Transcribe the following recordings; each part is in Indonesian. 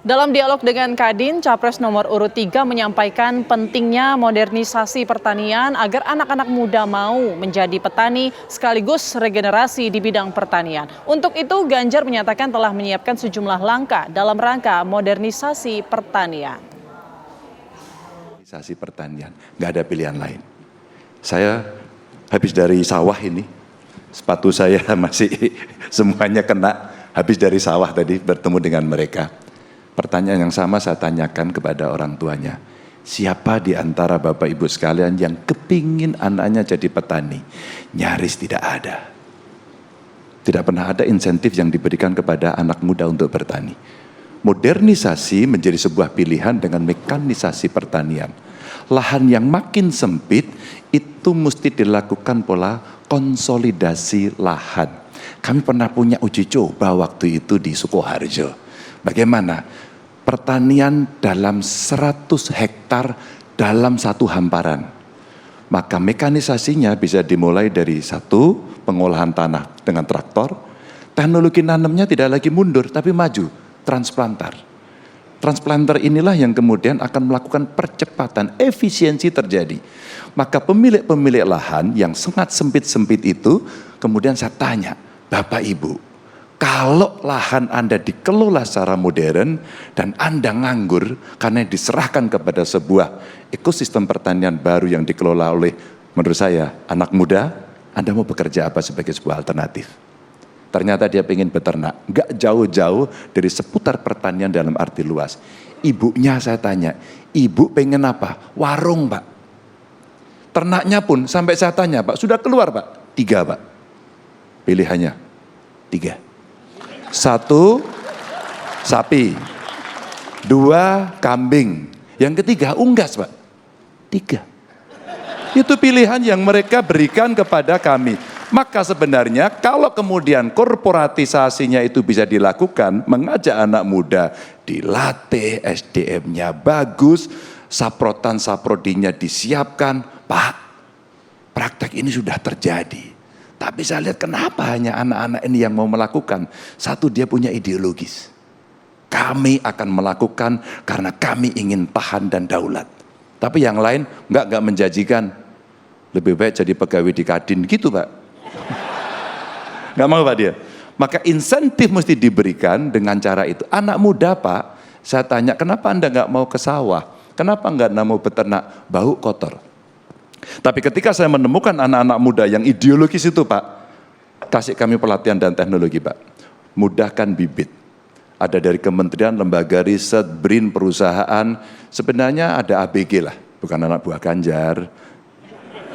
Dalam dialog dengan Kadin, Capres nomor urut 3 menyampaikan pentingnya modernisasi pertanian agar anak-anak muda mau menjadi petani sekaligus regenerasi di bidang pertanian. Untuk itu, Ganjar menyatakan telah menyiapkan sejumlah langkah dalam rangka modernisasi pertanian. Modernisasi pertanian, nggak ada pilihan lain. Saya habis dari sawah ini, sepatu saya masih semuanya kena, habis dari sawah tadi bertemu dengan mereka. Pertanyaan yang sama saya tanyakan kepada orang tuanya. Siapa di antara Bapak Ibu sekalian yang kepingin anaknya jadi petani? Nyaris tidak ada. Tidak pernah ada insentif yang diberikan kepada anak muda untuk bertani. Modernisasi menjadi sebuah pilihan dengan mekanisasi pertanian. Lahan yang makin sempit itu mesti dilakukan pola konsolidasi lahan. Kami pernah punya uji coba waktu itu di Sukoharjo. Bagaimana? Pertanian dalam 100 hektar dalam satu hamparan. Maka mekanisasinya bisa dimulai dari satu, pengolahan tanah dengan traktor. Teknologi nanamnya tidak lagi mundur, tapi maju, transplanter. Transplanter inilah yang kemudian akan melakukan percepatan, efisiensi terjadi. Maka pemilik-pemilik lahan yang sangat sempit-sempit itu, kemudian saya tanya, Bapak Ibu, kalau lahan Anda dikelola secara modern dan Anda nganggur karena diserahkan kepada sebuah ekosistem pertanian baru yang dikelola oleh, menurut saya, anak muda, Anda mau bekerja apa sebagai sebuah alternatif? Ternyata dia pengen beternak, nggak jauh-jauh dari seputar pertanian dalam arti luas. Ibunya saya tanya, ibu pengen apa? Warung, Pak. Ternaknya pun sampai saya tanya, Pak, sudah keluar, Pak? 3, Pak. Pilihannya 3. 1, sapi. 2, kambing. Yang ketiga, unggas, Pak. 3. Itu pilihan yang mereka berikan kepada kami. Maka sebenarnya kalau kemudian korporatisasinya itu bisa dilakukan, mengajak anak muda dilatih, SDM-nya bagus, saprotan-saprodinya disiapkan, Pak, praktek ini sudah terjadi. Tapi saya lihat kenapa hanya anak-anak ini yang mau melakukan. Satu, dia punya ideologis. Kami akan melakukan karena kami ingin tahan dan daulat. Tapi yang lain enggak menjanjikan. Lebih baik jadi pegawai di Kadin gitu, Pak. Nggak mau, Pak, dia. Maka insentif mesti diberikan dengan cara itu. Anak muda, Pak, saya tanya, kenapa Anda nggak mau ke sawah? Kenapa nggak mau beternak? Bau kotor. Tapi ketika saya menemukan anak-anak muda yang ideologis itu, Pak, kasih kami pelatihan dan teknologi, Pak. Mudahkan bibit. Ada dari kementerian, lembaga riset, BRIN, perusahaan. Sebenarnya ada ABG lah, bukan anak buah Ganjar.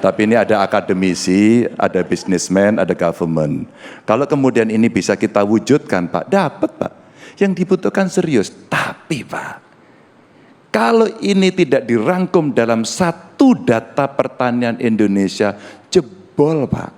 Tapi ini ada akademisi, ada businessman, ada government. Kalau kemudian ini bisa kita wujudkan, Pak, dapat, Pak. Yang dibutuhkan serius. Tapi, Pak, kalau ini tidak dirangkum dalam satu data pertanian Indonesia, jebol, Pak.